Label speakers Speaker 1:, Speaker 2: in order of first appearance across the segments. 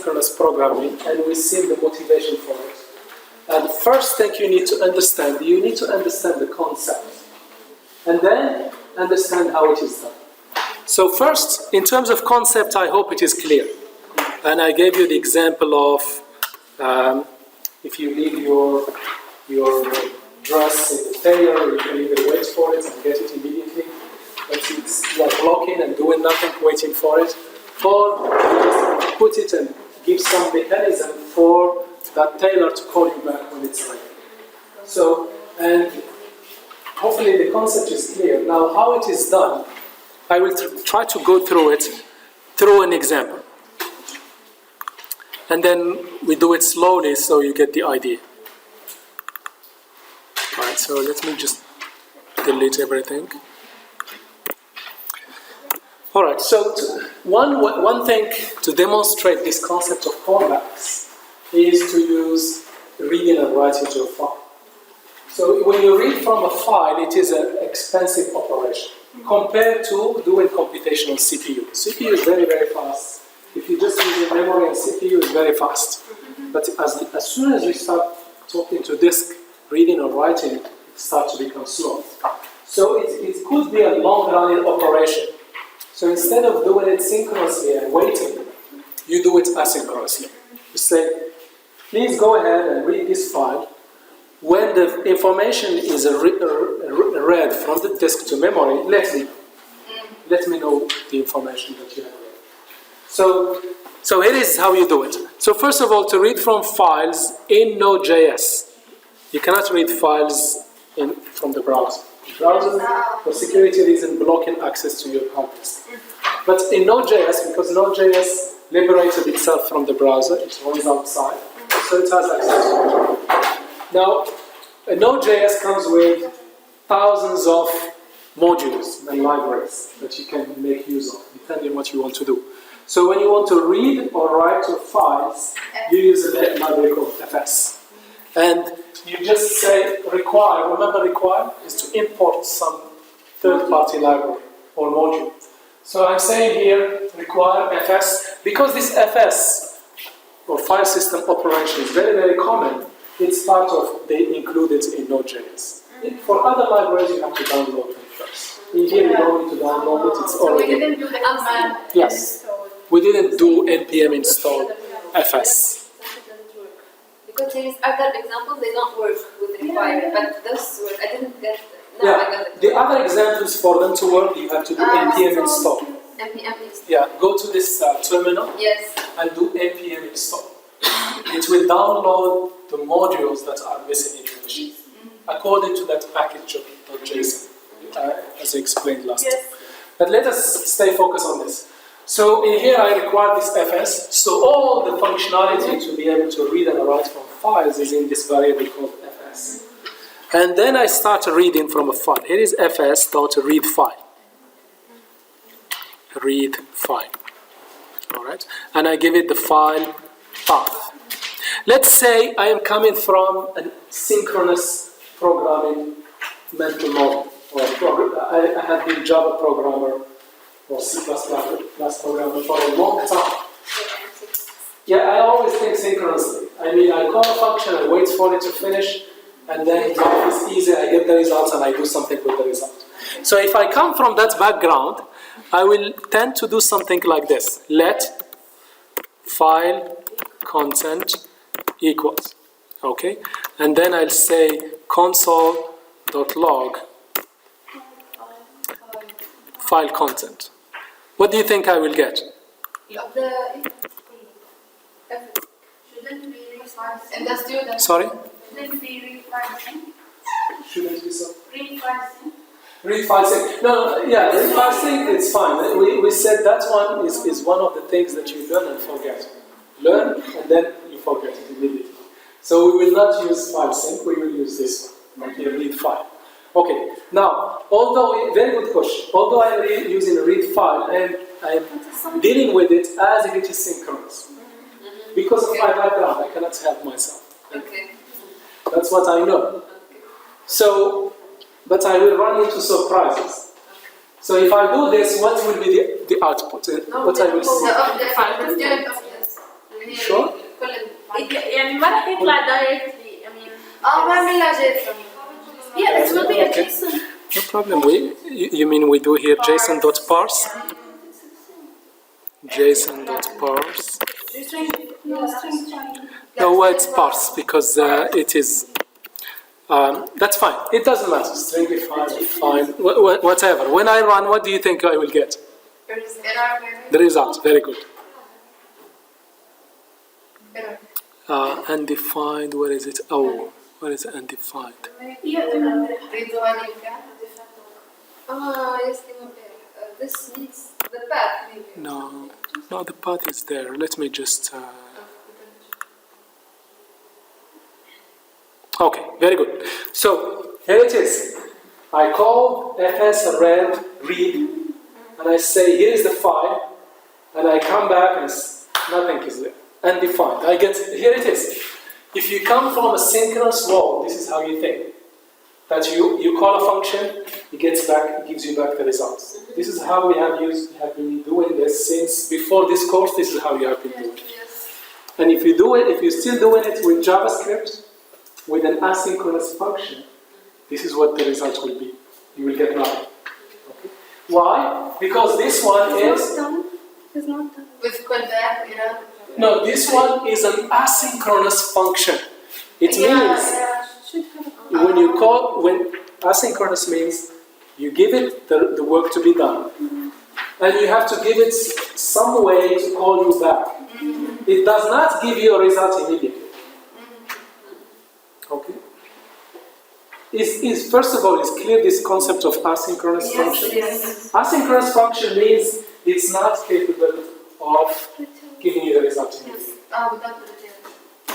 Speaker 1: asynchronous programming, and we've seen the motivation for it. And the first thing you need to understand the concept, and then understand how it is done. So first, in terms of concept, I hope it is clear. And I gave you the example of if you leave your dress in the tailor, you can either wait for it and get it immediately, but you are blocking and doing nothing, waiting for it, or you just put it and give some mechanism for that tailor to call you back when it's ready. So, and hopefully the concept is clear. Now, how it is done, I will try to go through it through an example. And then we do it slowly so you get the idea. Alright, so let me just delete everything. Alright, so one thing to demonstrate this concept of callbacks is to use reading and writing to a file. So when you read from a file, it is an expensive operation compared to doing computation on CPU. CPU is very, very fast. If you just use your memory and CPU, it's very fast. But as soon as you start talking to disk, reading or writing, it starts to become slow. So it could be a long-running operation. So instead of doing it synchronously and waiting, you do it asynchronously. You say, please go ahead and read this file. When the information is read from the disk to memory, let me know the information that you have read. So here is how you do it. So first of all, to read from files in Node.js, you cannot read files from the browser. The browser, for security reasons, blocking access to your hard disk. But in Node.js, because Node.js liberated itself from the browser, it runs outside, so it has access to it. Now, Node.js comes with thousands of modules and libraries that you can make use of, depending on what you want to do. So when you want to read or write your files, you use a library called fs. And you just say require. Remember, require is to import some third-party library or module. So I'm saying here require fs, because this fs or file system operation is very, very common. It's part of, they include it in Node.js. For other libraries, you have to download them first. In here, you don't need to download it, it's already.
Speaker 2: So we didn't do the command.
Speaker 1: Yes. We didn't do npm install fs.
Speaker 2: Because there is other examples, they don't work with require, but this work, I didn't get it. No, I got it.
Speaker 1: The other examples for them to work, you have to do npm install.
Speaker 2: npm install.
Speaker 1: Yeah, go to this terminal and do npm install. It will download the modules that are missing in your machine, according to that package.json, as I explained last time. But let us stay focused on this. So in here I require this fs, so all the functionality to be able to read and write from files is in this variable called fs. And then I start reading from a file. Here is fs.readFile. Read file. Alright? And I give it the file path. Let's say I am coming from a synchronous programming mental model. I have been Java programmer or C++ programmer for a long time. Yeah, I always think synchronously. I mean, I call a function, I wait for it to finish, and then life is easy, I get the results, and I do something with the result. So if I come from that background, I will tend to do something like this. Let file content equals. Okay? And then I'll say console.log file content. What do you think I will get?
Speaker 2: Shouldn't be and that's due then.
Speaker 1: Sorry?
Speaker 2: Shouldn't be read file sync.
Speaker 1: Shouldn't be so.
Speaker 2: Read file sync.
Speaker 1: Read file sync. No, yeah, read file sync, it's fine. We said that one is one of the things that you learn and forget. Learn and then you forget it immediately. So we will not use file sync, we will use this one. Okay, read file. Okay, now, very good question. Although I'm using read file and I'm dealing with it as if it is synchronous. Because of my background, I cannot help myself.
Speaker 2: Okay.
Speaker 1: That's what I know. So, but I will run into surprises. So if I do this, what will be the output? What I will see?
Speaker 3: يعني ما راح يطلع directly. I mean.
Speaker 2: بعملها JSON.
Speaker 3: Yeah, it will be a JSON.
Speaker 1: No problem. You mean we do here JSON.parse? JSON.parse. No, it's parse because it is. That's fine. It doesn't matter. Stringify, fine, whatever. When I run, what do you think I will get? The result. Very good. Undefined. Where is it? Oh, where is undefined?
Speaker 3: Yeah,
Speaker 2: Yes, this needs the path maybe.
Speaker 1: No, the path is there. Let me just. Okay, very good. So here it is. I call fs read, and I say here is the file, and I come back and nothing is there. Undefined. I get here it is. If you come from a synchronous world, this is how you think. That you call a function, it gives you back the results. This is how we have been doing this since before this course. This is how you have been doing it. And if you're still doing it with JavaScript, with an asynchronous function, this is what the result will be. You will get nothing. Okay. Why? Because this one is.
Speaker 3: It's not done.
Speaker 2: With callback,
Speaker 1: No, this one is an asynchronous function. It means when asynchronous means you give it the work to be done, and you have to give it some way to call you back. It does not give you a result immediately. Okay. First of all, is clear this concept of asynchronous function?
Speaker 3: Yes.
Speaker 1: Asynchronous function means it's not capable of giving you the result immediately.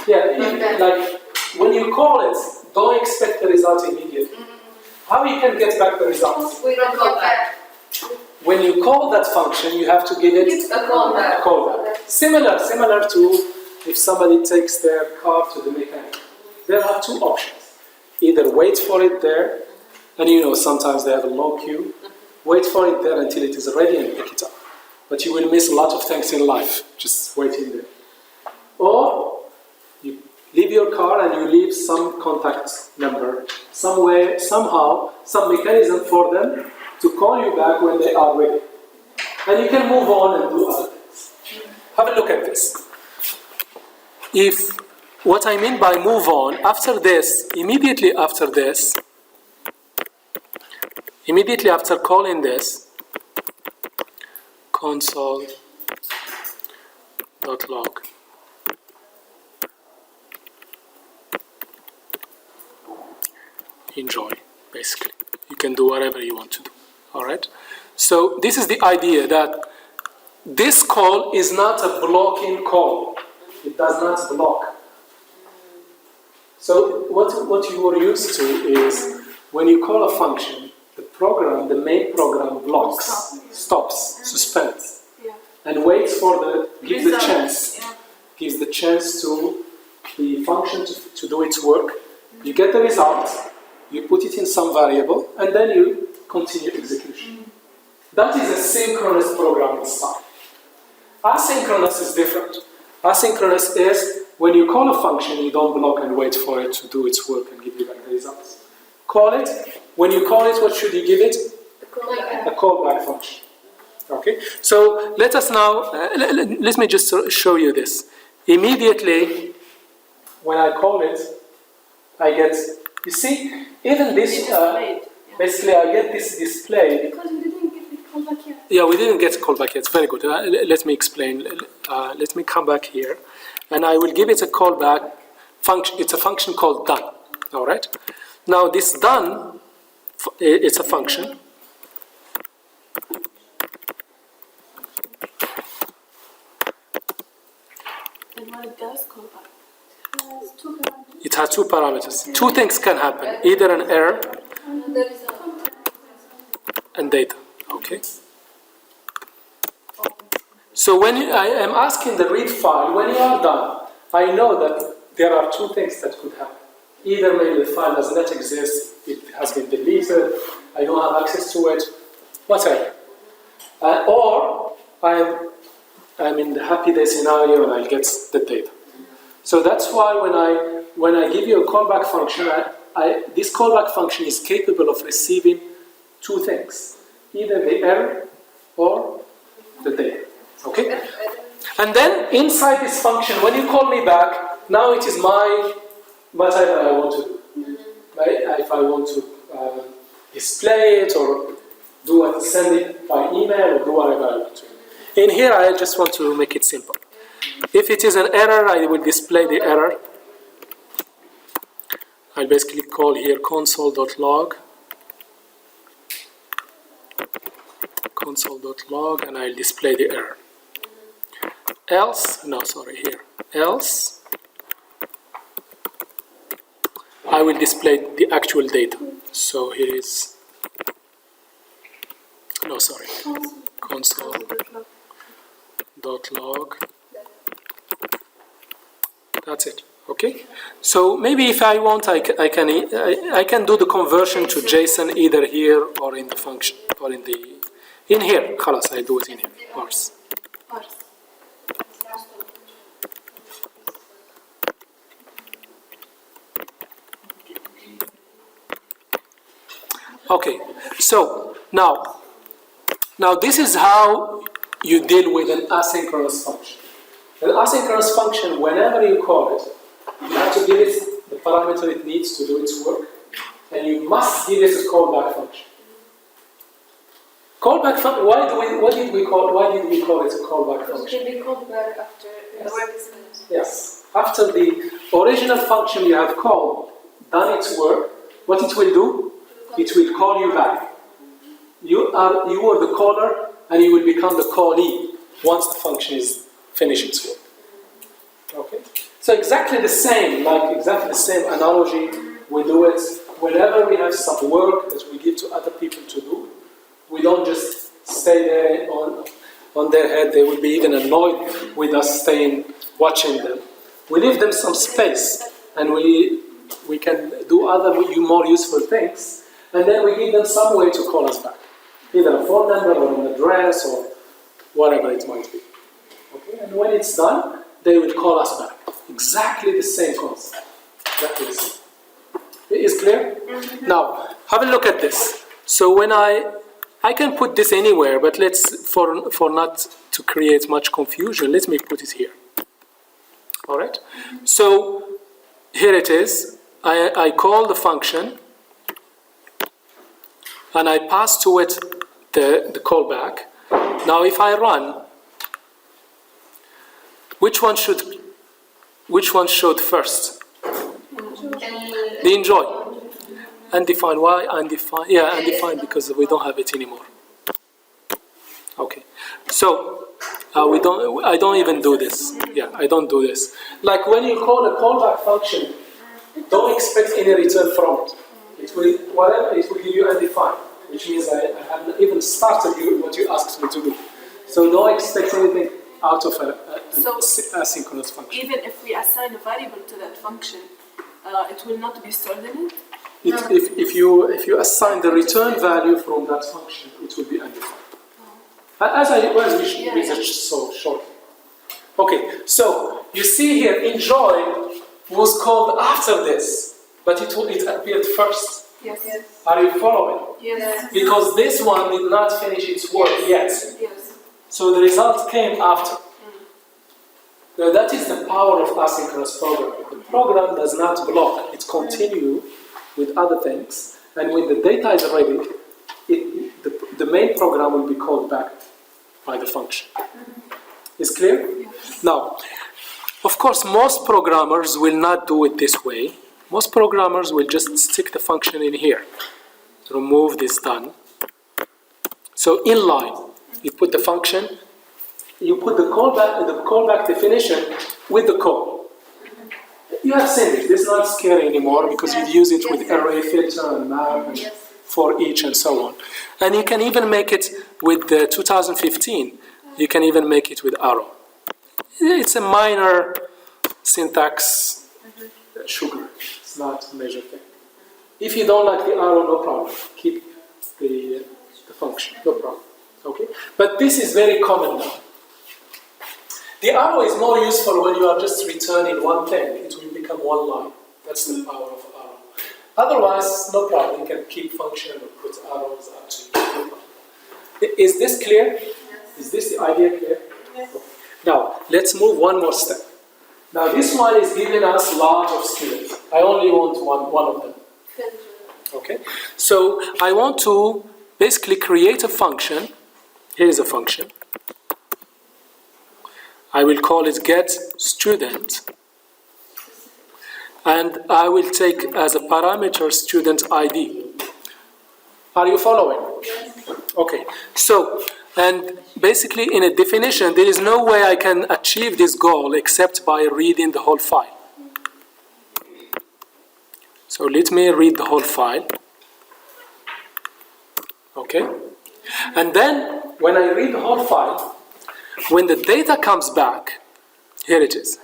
Speaker 1: Yeah, like when you call it, don't expect the result immediately. How you can get back the results?
Speaker 2: We don't call back.
Speaker 1: When you call that function, you have to give it
Speaker 2: A callback.
Speaker 1: a callback. Similar to if somebody takes their car to the mechanic. There are two options. Either wait for it there, and sometimes they have a long queue. Wait for it there until it is ready and pick it up. But you will miss a lot of things in life just waiting there. Or you leave your car and you leave some contact number somewhere, somehow, some mechanism for them to call you back when they are ready. And you can move on and do other things. Have a look at this. What I mean by move on, immediately after calling this, console.log. Enjoy, basically. You can do whatever you want to do. All right? So this is the idea that this call is not a blocking call. It does not block. So what you are used to is when you call a function, the main program blocks, stops, suspends, and waits for gives the chance to the function to do its work. You get the result, you put it in some variable, and then you continue execution. That is a synchronous programming style. Asynchronous is different. Asynchronous is when you call a function, you don't block and wait for it to do its work and give you back the results. Call it. When you call it, what should you give it? A callback function. Okay. So let us now. Let me just show you this. Immediately, when I call it, I get. You see, even this. Basically, I get this display.
Speaker 3: Because we didn't get the callback yet.
Speaker 1: Yeah, we didn't get callback yet. Very good. Let me explain. Let me come back here, and I will give it a callback function. It's a function called done. All right. Now this done, it's a function.
Speaker 3: And what it does, callback.
Speaker 1: It has two parameters. Two things can happen: either an error and data. Okay. So when I am asking the read file, when you are done, I know that there are two things that could happen. Either maybe the file does not exist, it has been deleted, I don't have access to it, whatever. Or I'm in the happy day scenario and I'll get the data. So that's why when I give you a callback function, this callback function is capable of receiving two things, either the error or the data. Okay? And then inside this function, when you call me back, now it is whatever I want to do. Right? If I want to display it or send it by email or do whatever I want to. In here, I just want to make it simple. If it is an error, I will display the error. I'll basically call here console.log, and I'll display the error. Else, else, I will display the actual data. So here is, console.log. That's it. Okay. So maybe if I want, I can do the conversion to JSON either here or in the function or in here. خلاص, I do it in here. Parse. Okay. So now this is how you deal with an asynchronous function. An asynchronous function, whenever you call it, you have to give it the parameter it needs to do its work, and you must give it a callback function. Callback function. Why did we call it a callback function?
Speaker 2: It can be called back after the work is finished.
Speaker 1: Yes. After the original function you have called done its work, what it will do? It will call you back. You are the caller, and you will become the callee once the function is finished its work. Okay. So exactly the same analogy, we do it whenever we have some work that we give to other people to do. We don't just stay there on their head. They will be even annoyed with us watching them. We leave them some space, and we can do other more useful things, and then we give them some way to call us back, either a phone number or an address or whatever it might be. Okay, and when it's done, they will call us back. Exactly the same concept. Exactly the same. Is clear? Mm-hmm. Now, have a look at this. So when I can put this anywhere, but for not to create much confusion, let me put it here. All right? Mm-hmm. So here it is. I call the function, and I pass to it the callback. Now, if I run, which one showed first? The enjoy. Undefined. Why undefined? Yeah, undefined because we don't have it anymore. Okay. So I don't even do this. Yeah, I don't do this. Like when you call a callback function, don't expect any return from it. It will give you undefined, which means I haven't even started what you asked me to do. So don't expect anything out of an asynchronous function.
Speaker 3: Even if we assign a variable to that function, it will not be stored in it?
Speaker 1: If you assign the return value from that function, it will be undefined. As we researched so shortly. Okay, so you see here, enjoy was called after this, but it appeared first.
Speaker 3: Yes.
Speaker 1: Are you following?
Speaker 3: Yes.
Speaker 1: Because this one did not finish its work yet.
Speaker 3: Yes.
Speaker 1: So the result came after. Now that is the power of asynchronous programming. The program does not block. It continues with other things. And when the data is ready, the main program will be called back by the function. Is clear? Yes. Now, of course, most programmers will not do it this way. Most programmers will just stick the function in here. Remove this done. So inline, you put the function, you put the callback definition with the call. You have seen it. This is not scary anymore because you use it with array, filter, and map, and for each, and so on. And you can even make it with the 2015. You can even make it with arrow. It's a minor syntax sugar. It's not a major thing. If you don't like the arrow, no problem. Keep the function, no problem. Okay? But this is very common now. The arrow is more useful when you are just returning one thing. It will become one line. That's the power of arrow. Otherwise, no problem. You can keep function or put arrows up to you. Is this clear?
Speaker 2: Yes.
Speaker 1: Is this the idea clear?
Speaker 2: Yes.
Speaker 1: Now, let's move one more step. Now, this one is giving us large of students. I only want one of them. Okay? So, I want to basically create a function. Here is a function. I will call it getStudent. And I will take as a parameter student ID. Are you following?
Speaker 2: Yes.
Speaker 1: Okay. So, and basically in a definition, there is no way I can achieve this goal except by reading the whole file. So let me read the whole file. Okay? And then when I read the whole file, when the data comes back, here it is.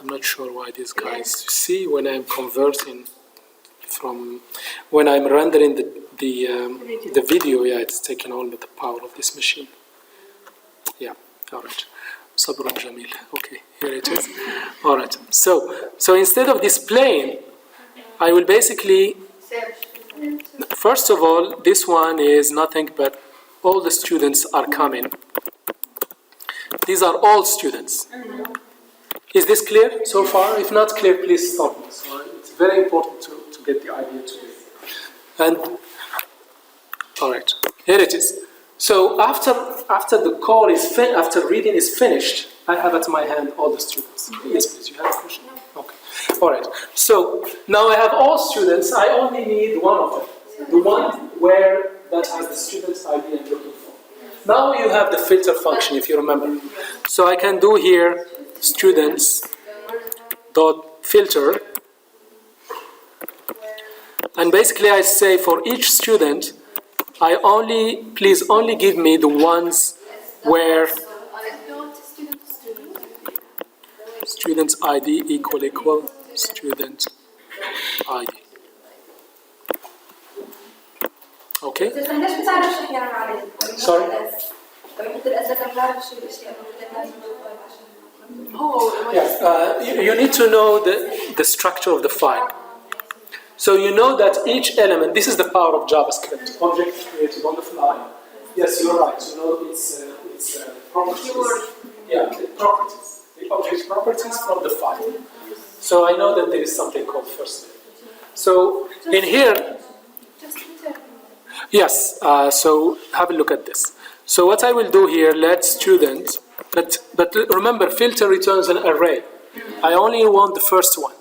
Speaker 1: I'm not sure why these guys, you see when I'm converting from, when I'm rendering the video, yeah, it's taking all the power of this machine. Yeah, all right. Sabrun Jamil. Okay, here it is. All right. So instead of displaying, I will basically, first of all, this one is nothing but all the students are coming. These are all students. Is this clear so far? If not clear, please stop me. So it's very important to get the idea to this. And all right, here it is. So after the call is after reading is finished, I have at my hand all the students. Yes, please. You have a question? Okay. All right. So now I have all students. I only need one of them. The one where that has the student's ID I'm looking for. Now you have the filter function, if you remember. So I can do here students dot filter, and basically I say for each student, please only give me the ones where student's ID equal student ID. Okay? Sorry? You need to know the structure of the file. So you know that each element, this is the power of JavaScript, object created on the fly. Yes, you're right. You know its properties. Yeah, the properties. The object properties from the file. So I know that there is something called first name. So in here, yes. So have a look at this. So what I will do here, let student, but remember, filter returns an array. I only want the first one.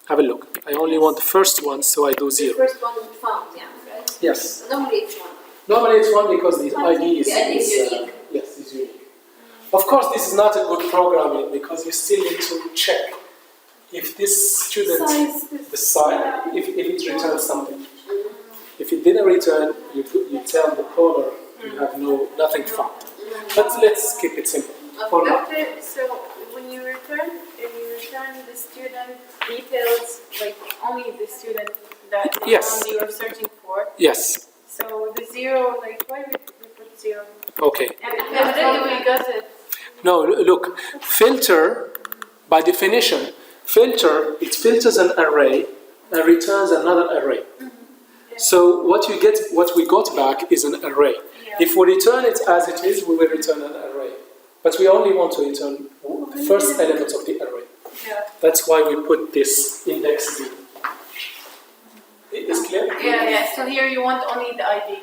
Speaker 1: Have a look. I only want the first one, so I do 0.
Speaker 2: The first one we found, yeah, right?
Speaker 1: Yes.
Speaker 2: Normally it's 1.
Speaker 1: Normally it's 1 because the ID is
Speaker 2: unique.
Speaker 1: Yes, is unique. Of course, this is not a good programming because you still need to check if this student, the size, if it returns something. If it didn't return, you tell the caller you have nothing found. But let's keep it simple. For now.
Speaker 4: So when you return the student details, like only the student that
Speaker 1: Yes.
Speaker 4: you are searching for.
Speaker 1: Yes.
Speaker 4: So the 0, like why we put 0?
Speaker 1: Okay.
Speaker 4: And evidently we got it.
Speaker 1: No, look. Filter, by definition, it filters an array and returns another array. So what we got back is an array.
Speaker 4: Yeah.
Speaker 1: If we return it as it is, we will return an array. But we only want to return the first element of the array.
Speaker 4: Yeah.
Speaker 1: That's why we put this index 0. Is clear?
Speaker 4: Yeah. So here you want only the ID.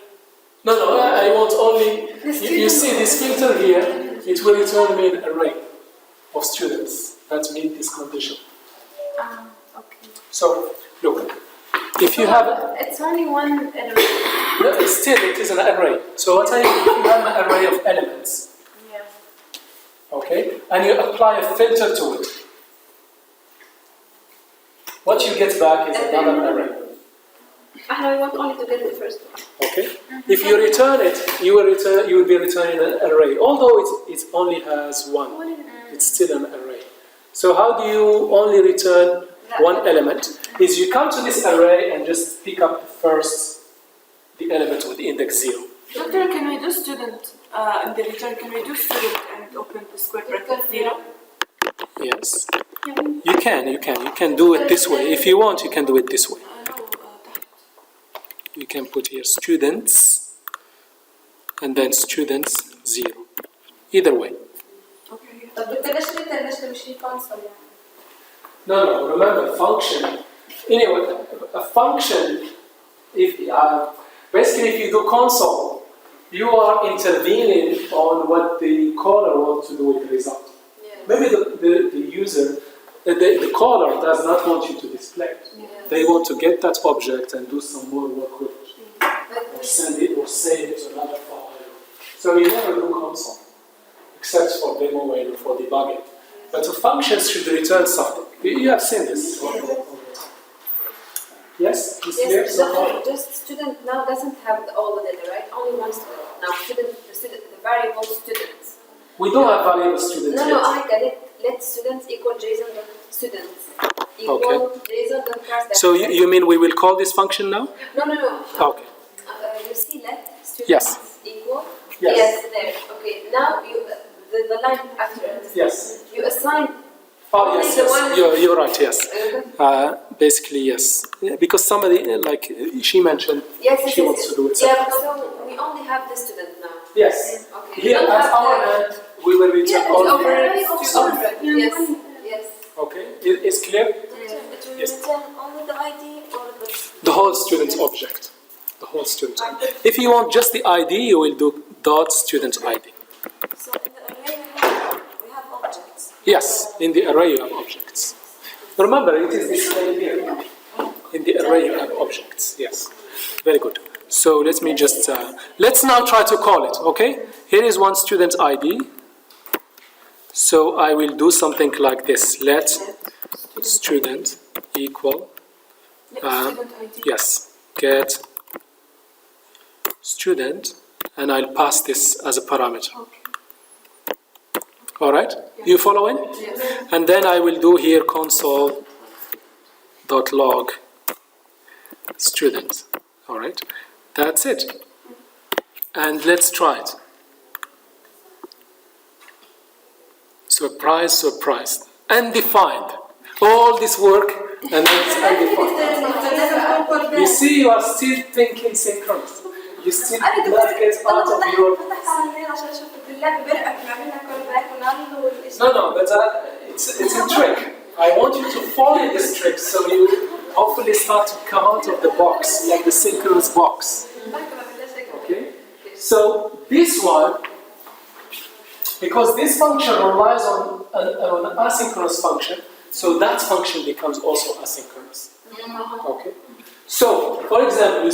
Speaker 1: No, I want only, you see this filter here, it will return me an array of students that meet this condition.
Speaker 4: Okay.
Speaker 1: So, look, if you have,
Speaker 4: It's only one element.
Speaker 1: still it is an array. So what if you have an array of elements,
Speaker 4: Yeah.
Speaker 1: okay, and you apply a filter to it, what you get back is another array.
Speaker 2: I want only to get the first one.
Speaker 1: Okay. If you return it, you will be returning an array. Although it only has 1, it's still an array. So how do you only return one element? Is you come to this array and just pick up the element with the index 0.
Speaker 3: Doctor, can I do student in the return, can we do student and open the square bracket 0?
Speaker 1: Yes. You can do it this way. If you want, you can do it this way. You can put here students and then students 0. Either way.
Speaker 3: Okay.
Speaker 2: طب ليش مش في console يعني؟
Speaker 1: No, remember, function. Anyway, a function, basically if you do console, you are intervening on what the caller wants to do with the result. Maybe the user, the caller does not want you to display it. They want to get that object and do some more work with it. Or send it or save it to another file. So we never do console, except for demo and for debugging. But the functions should return something. You have seen this. Yes?
Speaker 2: Yes, just student now doesn't have all the data, right? Only one student. Now the variable students.
Speaker 1: We don't have variable students
Speaker 2: No,
Speaker 1: yet.
Speaker 2: I get let students equal JSON.students equal JSON.parse.
Speaker 1: So you mean we will call this function now?
Speaker 2: No.
Speaker 1: Okay.
Speaker 2: You see let students
Speaker 1: Yes.
Speaker 2: equal?
Speaker 1: Yes.
Speaker 2: Yes, there. Okay, now you the line after it.
Speaker 1: Yes.
Speaker 2: You assign.
Speaker 1: Oh, yes. You're right, yes. Basically, yes. Yeah, because somebody, like she mentioned, she wants to do it.
Speaker 2: Yeah, so we only have the student now.
Speaker 1: Yes.
Speaker 2: Okay.
Speaker 1: Here at our end, we will return all the
Speaker 2: Yes.
Speaker 1: Okay, it's clear?
Speaker 2: It will return only the ID or
Speaker 1: The whole student object. The whole student. If you want just the ID, you will do dot student ID.
Speaker 2: So in the array we have objects.
Speaker 1: Yes, in the array you have objects. Remember, it is displayed here. In the array you have objects. Yes, very good. So let me just, let's now try to call it, okay? Here is one student ID. So I will do something like this. Let student equal, yes, get student, and I'll pass this as a parameter. All right? You following?
Speaker 3: Yes.
Speaker 1: And then I will do here console.log student. All right? That's it. And let's try it. Surprise, surprise. Undefined. All this work and then it's undefined. You see, you are still thinking synchronous. You still not get out of your... No, but it's a trick. I want you to follow this trick so you hopefully start to come out of the box, like the synchronous box. Okay? So this one, because this function relies on an asynchronous function, so that function becomes also asynchronous. Okay? So, for example, you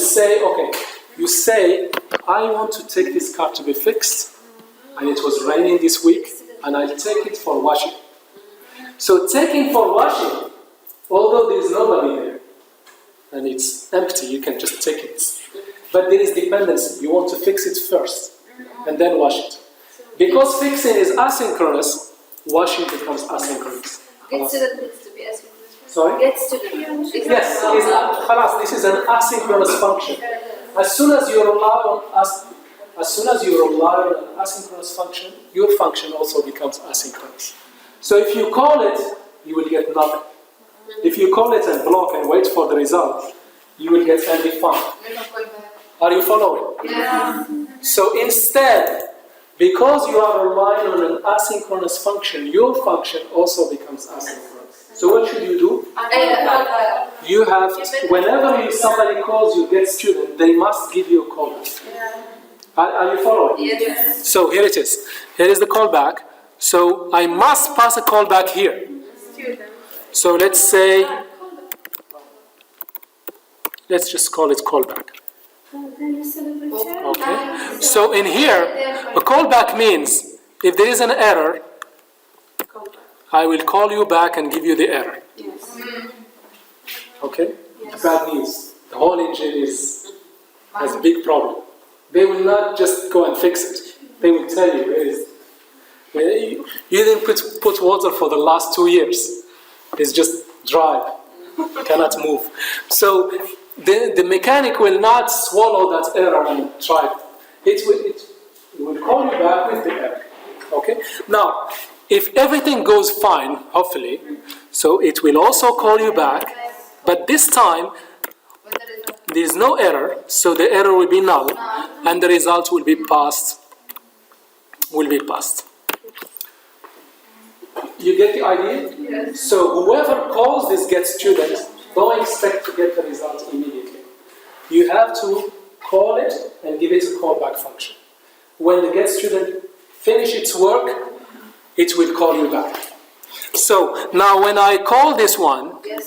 Speaker 1: say, I want to take this car to be fixed, and it was raining this week, and I'll take it for washing. So taking for washing, although there is nobody there, and it's empty, you can just take it. But there is dependency. You want to fix it first, and then wash it. Because fixing is asynchronous, washing becomes asynchronous.
Speaker 2: Get student needs to be asynchronous.
Speaker 1: Sorry?
Speaker 2: Get student.
Speaker 1: Yes, this is an asynchronous function. As soon as you rely on an asynchronous function, your function also becomes asynchronous. So if you call it, you will get nothing. If you call it and block and wait for the result, you will get undefined. Are you following?
Speaker 2: Yeah.
Speaker 1: So instead, because you are relying on an asynchronous function, your function also becomes asynchronous. So what should you do? You have, whenever somebody calls you get student, they must give you a callback. Are you following?
Speaker 2: Yes.
Speaker 1: So here it is. Here is the callback. So I must pass a callback here. So let's say, let's just call it callback. Okay. So in here, a callback means if there is an error, I will call you back and give you the error. Okay? Bad news. The whole engine has a big problem. They will not just go and fix it. They will tell you you didn't put water for the last 2 years. It's just dry. Cannot move. So the mechanic will not swallow that error and try it. It will call you back with the error. Okay? Now, if everything goes fine, hopefully, so it will also call you back, but this time there is no error, so the error will be null, and the result will be passed. You get the idea? Yes. So whoever calls this getStudent, don't expect to get the result immediately. You have to call it and give it a callback function. When the getStudent finishes its work, it will call you back. So now when I call this one,
Speaker 2: Yes,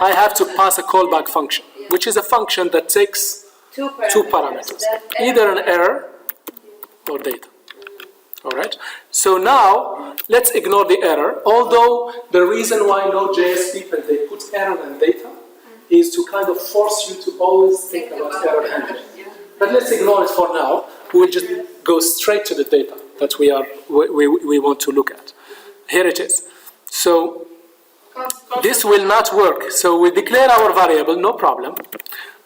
Speaker 1: I have to pass a callback function, which is a function that takes two parameters, either an error or data. All right. So now let's ignore the error. Although the reason why Node.js people they put error and data is to kind of force you to always think about error handling. But let's ignore it for now. We'll just go straight to the data that we want to look at. Here it is. So this will not work. So we declare our variable, no problem,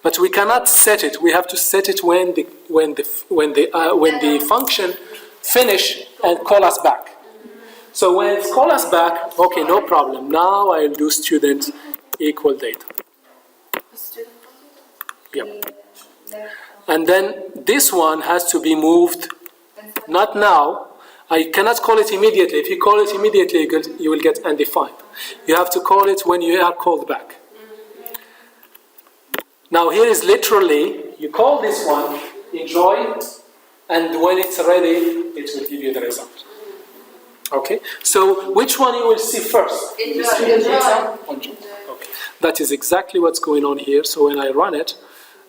Speaker 1: but we cannot set it. We have to set it when the function finish and call us back. So when it's call us back, okay, no problem. Now I'll do student equal data. Yep. And then this one has to be moved, not now. I cannot call it immediately. If you call it immediately, you will get undefined. You have to call it when you are called back. Now here is literally, you call this one, enjoy, and when it's ready, it will give you the result. Okay? So which one you will see first?
Speaker 2: Enjoy.
Speaker 1: Okay. That is exactly what's going on here. So when I run it,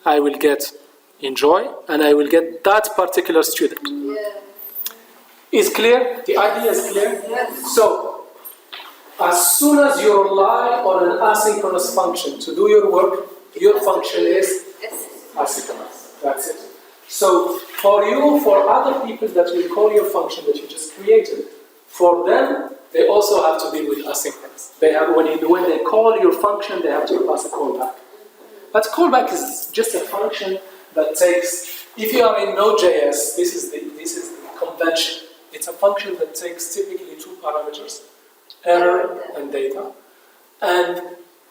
Speaker 1: I will get enjoy, and I will get that particular student.
Speaker 2: Yeah.
Speaker 1: Is clear? The idea is clear?
Speaker 2: Yes.
Speaker 1: So, as soon as you rely on an asynchronous function to do your work, your function is asynchronous. That's it. So, for you, for other people that will call your function that you just created, for them, they also have to deal with asynchronous. They have, when they call your function, they have to pass a callback. But callback is just a function that takes, if you are in Node.js, this is the convention. It's a function that takes typically two parameters, error and data. And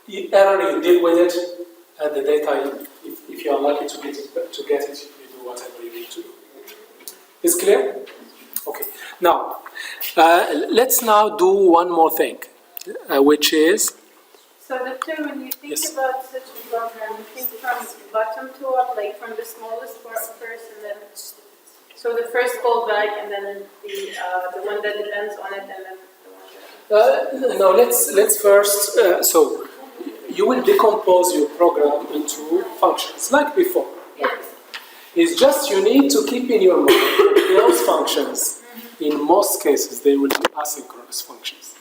Speaker 1: the error, you deal with it, and the data, if you are lucky to get it, you do whatever you need to do. Is clear? Okay. Now, let's now do one more thing, which is...
Speaker 4: So Doctor, when you think
Speaker 1: Yes.
Speaker 4: about such a program, you think from bottom to up, like from the smallest part first, and then so the first callback, and then the one that depends on it, and then the one that...
Speaker 1: No, let's first. So you will decompose your program into functions like before.
Speaker 4: Yes.
Speaker 1: It's just you need to keep in your mind those functions. In most cases, they will be asynchronous functions.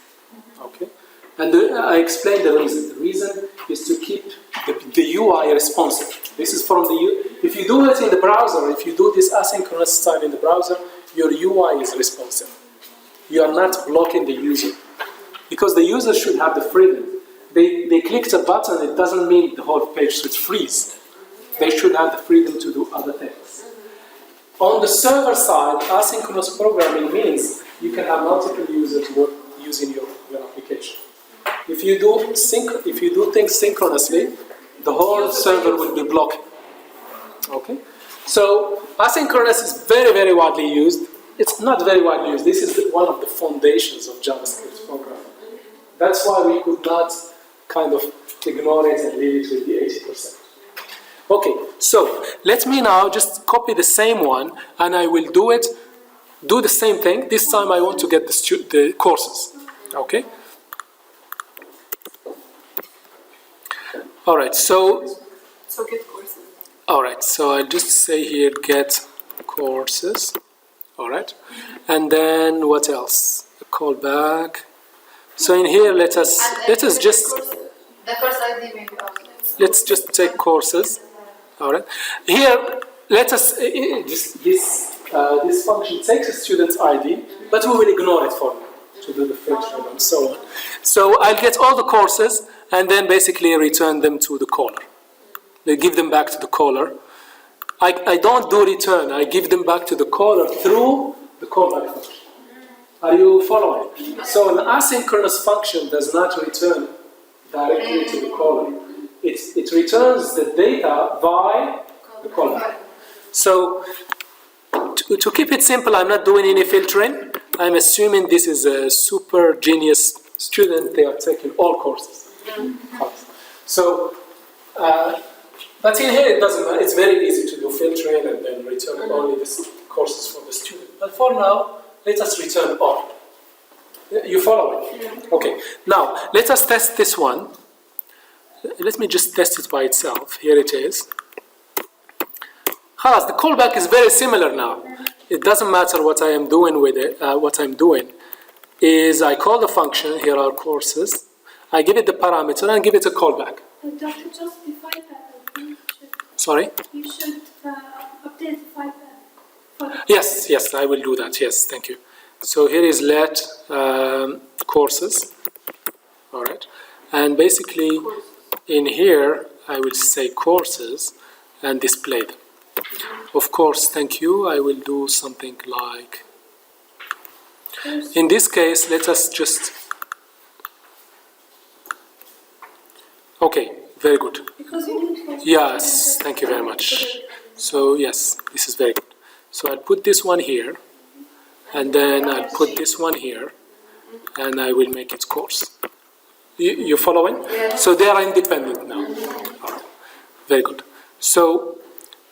Speaker 1: Okay. And I explained the reason. The reason is to keep the UI responsive. This is from the if you do it in the browser, if you do this asynchronous style in the browser, your UI is responsive. You are not blocking the user. Because the user should have the freedom. They clicked a button, it doesn't mean the whole page should freeze. They should have the freedom to do other things. On the server side, asynchronous programming means you can have multiple users using your application. If you do things synchronously, the whole server will be blocking. Okay? So asynchronous is very, very widely used. It's not very widely used. This is one of the foundations of JavaScript programming. That's why we could not kind of ignore it and leave it with the 80%. Okay, so let me now just copy the same one, and I will do the same thing. This time I want to get the courses. Okay? All right, so
Speaker 3: get courses.
Speaker 1: all right, so I'll just say here get courses. All right, and then what else? A callback. So in here, let us just
Speaker 2: The course ID maybe also.
Speaker 1: let's just take courses. All right, here let us this function takes a student's ID, but we will ignore it for now to do the filtering and so on. So I'll get all the courses and then basically return them to the caller. They give them back to the caller. I don't do return. I give them back to the caller through the callback function. Are you following? So an asynchronous function does not return directly to the caller. It returns the data via the callback. So to keep it simple, I'm not doing any filtering. I'm assuming this is a super genius student. They are taking all courses. So, but in here it doesn't matter. It's very easy to do filtering and then return only the courses for the student. But for now, let us return all. You follow it? Okay. Now, let us test this one. Let me just test it by itself. Here it is. The callback is very similar now. It doesn't matter what I am doing with it. What I'm doing is I call the function. Here are courses. I give it the parameter and give it a callback.
Speaker 5: Dr. Just before that,
Speaker 1: Sorry?
Speaker 5: you should update the file path.
Speaker 1: Yes, I will do that. Yes, thank you. So here is let courses. All right. And basically in here, I will say courses and display them. Of course, thank you. I will do something like, in this case, let us just, okay, very good.
Speaker 5: Because you need to.
Speaker 1: Yes, thank you very much. So yes, this is very good. So I'll put this one here, and then I'll put this one here, and I will make it course. You following?
Speaker 2: Yes.
Speaker 1: So they are independent now. All right. Very good. So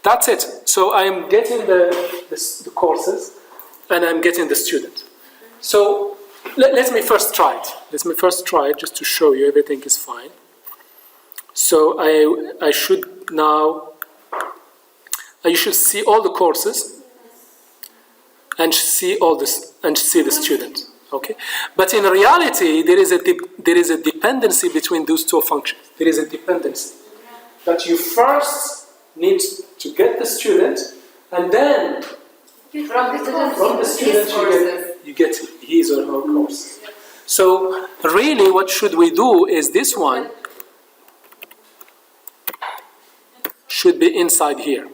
Speaker 1: that's it. So I'm getting the courses, and I'm getting the student. So let me first try it. Let me first try it just to show you everything is fine. So I should now, you should see all the courses and see all this and see the student. Okay, but in reality there is a dependency between those two functions. There is a dependency that you first need to get the student, and then from the student you get his or her course. So really, what should we do is this one should be inside here.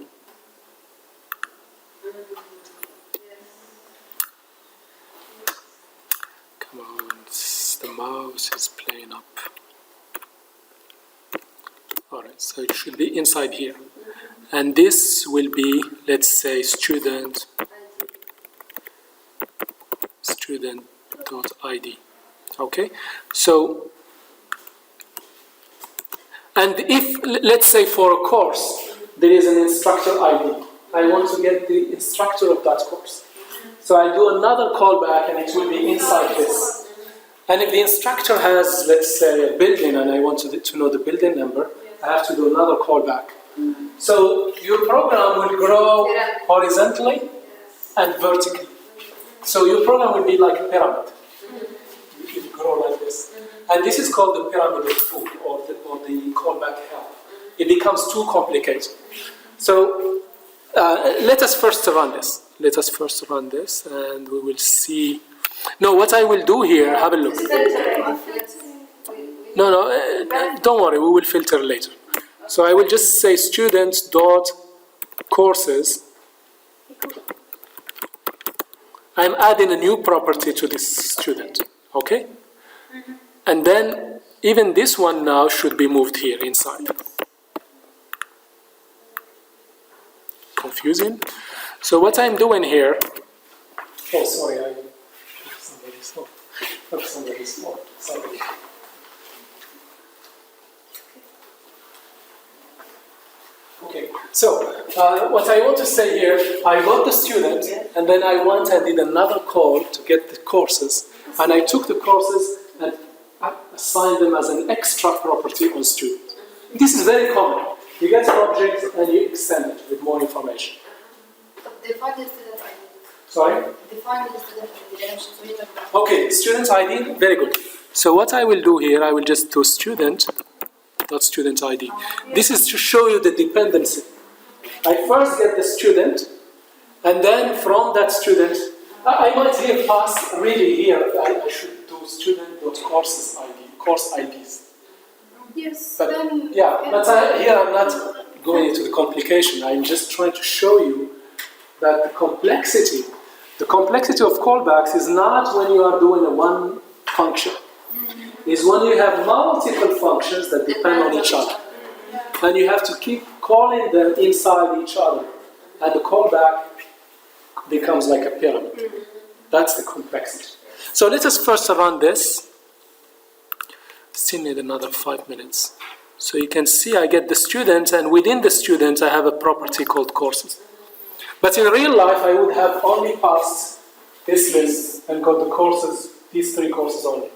Speaker 1: Come on, the mouse is playing up. Alright, so it should be inside here. And this will be, let's say, student.id. Okay, so, and if, let's say for a course, there is an instructor ID. I want to get the instructor of that course. So I do another callback and it will be inside this. And if the instructor has, let's say, a building and I want to know the building number, I have to do another callback. So your program will grow horizontally and vertically. So your program will be like a pyramid. It will grow like this. And this is called the pyramid of two, or the callback help. It becomes too complicated. So let us first run this. Let us first run this, and we will see. No, what I will do here, have a look. No, don't worry, we will filter later. So I will just say student.courses. I'm adding a new property to this student, okay? And then even this one now should be moved here inside. Confusing. So what I'm doing here, oh sorry, I somebody's phone. Sorry. Okay, so what I want to say here, I got the student, and then I did another call to get the courses, and I took the courses and assigned them as an extra property on student. This is very common. You get an object and you extend it with more information.
Speaker 2: Define the student ID.
Speaker 1: Sorry?
Speaker 2: Define the student ID.
Speaker 1: Okay, student ID, very good. So what I will do here, I will just do student.student ID. This is to show you the dependency. I first get the student, and then from that student, I might here pass, really here, I should do student.courses ID, course IDs.
Speaker 5: Yes,
Speaker 1: But,
Speaker 5: then...
Speaker 1: yeah, but here I'm not going into the complication. I'm just trying to show you that the complexity of callbacks is not when you are doing a one function. It's when you have multiple functions that depend on each other. And you have to keep calling them inside each other. And the callback becomes like a pyramid. That's the complexity. So let us first run this. Still need another 5 minutes. So you can see I get the student, and within the student I have a property called courses. But in real life I would have only passed this list and got the courses, these 3 courses only.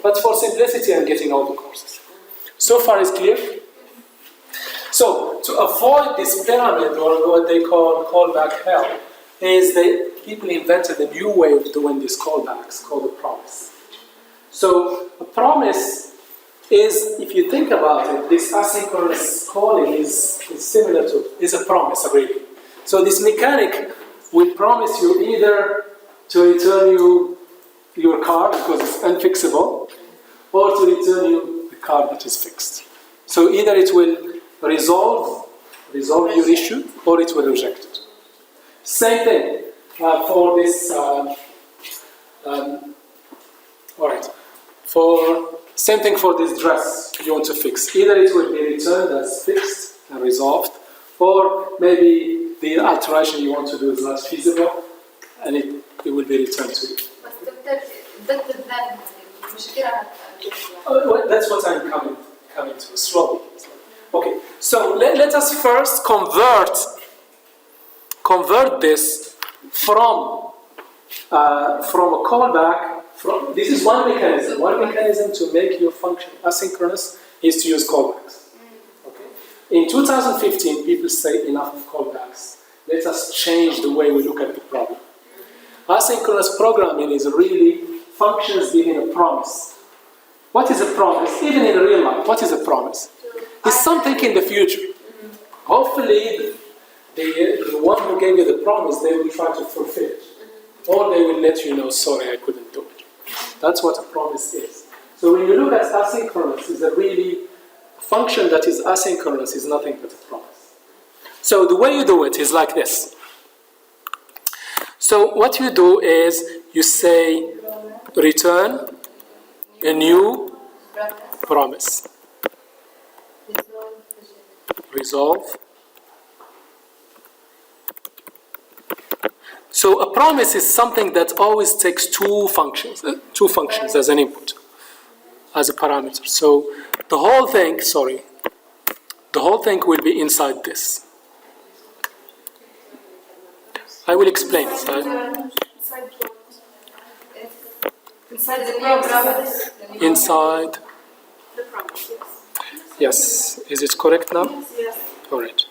Speaker 1: But for simplicity I'm getting all the courses. So far it's clear? So to avoid this pyramid, or what they call callback hell, is that people invented a new way of doing these callbacks called a promise. So a promise is, if you think about it, this asynchronous calling is similar to, is a promise really. So this mechanic will promise you either to return you your car because it's unfixable, or to return you the car that is fixed. So either it will resolve your issue, or it will reject it. Same thing for this. Same thing for this dress you want to fix. Either it will be returned as fixed and resolved, or maybe the alteration you want to do is not feasible, and it will be returned to you. Well, that's what I'm coming to slowly. Okay, so let us first convert this from a callback. This is one mechanism. One mechanism to make your function asynchronous is to use callbacks. Okay. In 2015, people say enough of callbacks. Let us change the way we look at the problem. Asynchronous programming is really functions giving a promise. What is a promise? Even in real life, what is a promise? It's something in the future. Hopefully, the one who gave you the promise, they will try to fulfill it. Or they will let you know, sorry, I couldn't do it. That's what a promise is. So when you look at asynchronous, is a really function that is asynchronous is nothing but a promise. So the way you do it is like this. So what you do is you say return a new promise. Resolve. So a promise is something that always takes two functions as an input, as a parameter. So the whole thing will be inside this. I will explain it.
Speaker 2: Inside the promise.
Speaker 1: Inside.
Speaker 3: The promise,
Speaker 1: Yes. Is it correct now?
Speaker 3: yes.
Speaker 1: All right.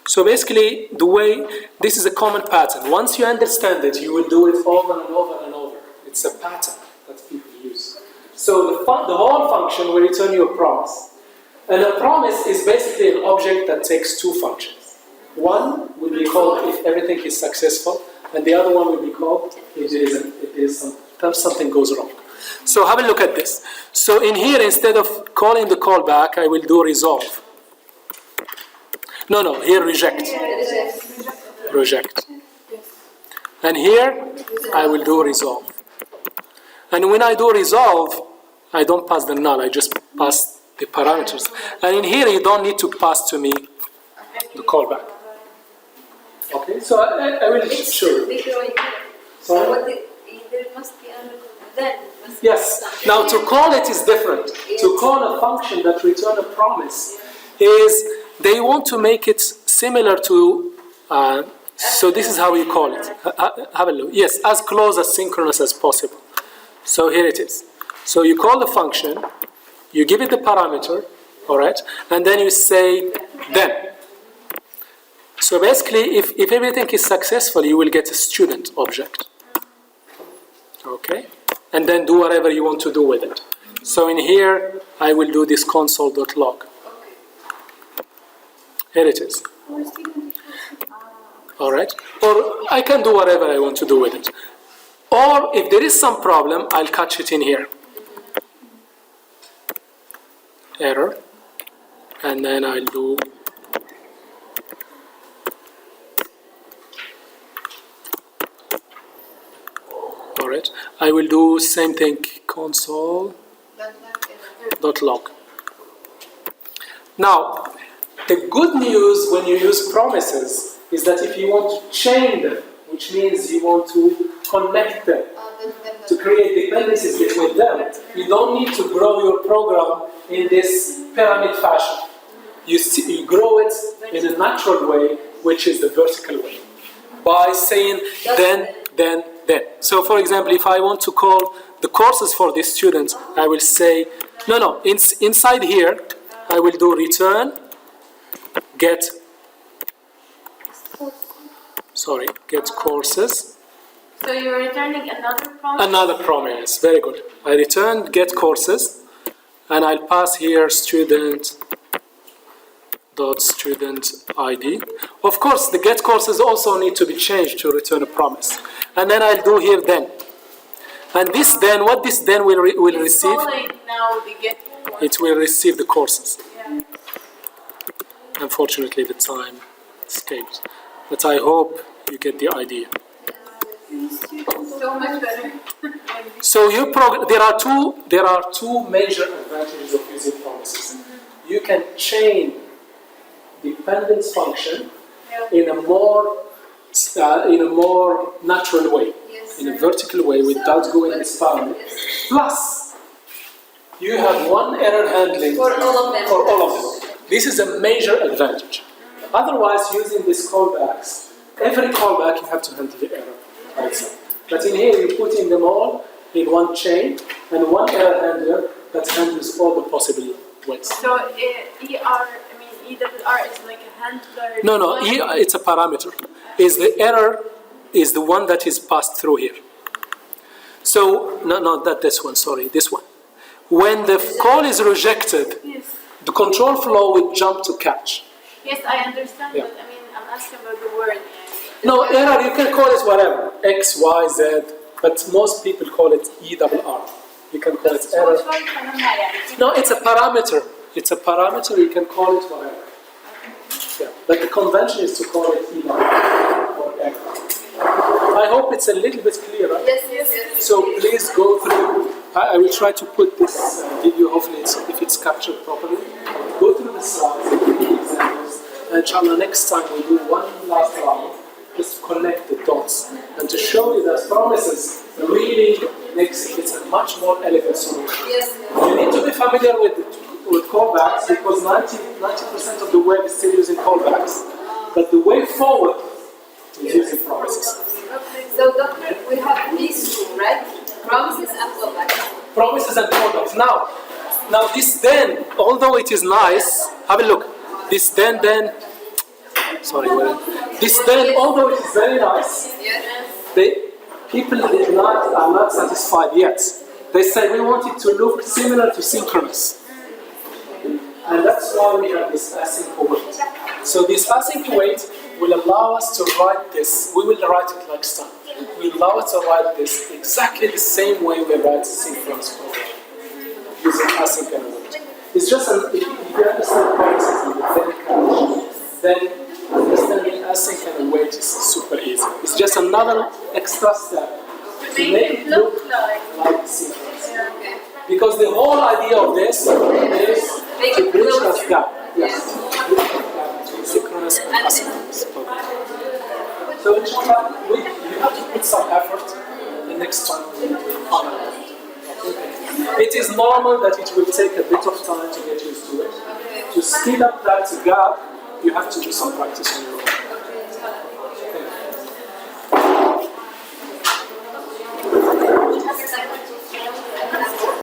Speaker 1: So basically, this is a common pattern. Once you understand it, you will do it over and over and over. It's a pattern that people use. So the whole function will return you a promise. And a promise is basically an object that takes two functions. One will be called if everything is successful, and the other one will be called if something goes wrong. So have a look at this. So in here, instead of calling the callback, I will do resolve. No, here reject. Reject. And here, I will do resolve. And when I do resolve, I don't pass the null, I just pass the parameters. And in here, you don't need to pass to me the callback. Okay, so I will show you. Sorry?
Speaker 2: There must be another then.
Speaker 1: Yes. Now to call it is different. To call a function that returns a promise is they want to make it similar to. So this is how you call it. Have a look. Yes, as close as synchronous as possible. So here it is. So you call the function, you give it the parameter, all right, and then you say then. So basically, if everything is successful, you will get a student object. Okay, and then do whatever you want to do with it. So in here, I will do this console.log. Here it is. All right, or I can do whatever I want to do with it. Or if there is some problem, I'll catch it in here. Error. and then I'll do alright. I will do same thing, console.log. Now, the good news when you use promises is that if you want to chain them, which means you want to connect them, to create dependencies between them, you don't need to grow your program in this pyramid fashion. You grow it in a natural way, which is the vertical way, by saying then. So for example, if I want to call the courses for this student, I will say, inside here, I will do return, get courses.
Speaker 4: So you're returning another promise?
Speaker 1: Another promise, very good. I return get courses, and I'll pass here student ID. Of course, the get courses also need to be changed to return a promise. And then I'll do here then. And this then, what this then will receive?
Speaker 4: Now the get courses.
Speaker 1: It will receive the courses.
Speaker 4: Yeah.
Speaker 1: Unfortunately, the time escaped. But I hope you get the idea.
Speaker 4: So much better.
Speaker 1: So there are two major advantages of using promises. You can chain dependence function in a more natural way, in a vertical way, without going this pattern. Plus, you have one error handling
Speaker 2: For all of them.
Speaker 1: This is a major advantage. Otherwise, using these callbacks, every callback you have to handle the error by itself. But in here, you put in them all in one chain and one error handler that handles all the possible ways.
Speaker 4: So EWR is like a handler?
Speaker 1: No, it's a parameter. Is the error is the one that is passed through here. So, not this one, sorry, this one. When the call is rejected,
Speaker 4: Yes.
Speaker 1: the control flow will jump to catch.
Speaker 4: Yes, I understand,
Speaker 1: Yeah.
Speaker 4: but I'm asking about the word.
Speaker 1: No, error, you can call it whatever, X, Y, Z, but most people call it ERR. You can call it error. No, it's a parameter. It's a parameter, you can call it whatever. Yeah, but the convention is to call it ERR or error. I hope it's a little bit clearer.
Speaker 2: Yes.
Speaker 1: So please go through. I will try to put this video, hopefully if it's captured properly. Go through the slides, the examples, and inshallah next time we do one last round, just to connect the dots and to show you that promises really makes it a much more elegant solution.
Speaker 2: Yes.
Speaker 1: You need to be familiar with callbacks because 90% of the web is still using callbacks, but the way forward is using promises.
Speaker 2: So, doctor, we have these two, right? Promises and callbacks.
Speaker 1: Promises and callbacks. Now this then, although it is nice, have a look. This then, although it is very nice,
Speaker 2: Yes.
Speaker 1: people are not satisfied yet. They say we want it to look similar to Synchronous. And that's why we have this async await. So this async await will allow us to write this. We will write it like stuff. We will allow us to write this exactly the same way we write Synchronous program, using async and await. It's just if you understand promises and then understanding async and await is super easy. It's just another extra step to make it look like Synchronous.
Speaker 2: Okay.
Speaker 1: Because the whole idea of this is to bridge that gap. Yes. Between Synchronous and asynchronous. So inshallah, you have to put some effort the next time we follow it. Okay? It is normal that it will take a bit of time to get used to it. To speed up that gap, you have to do some practice on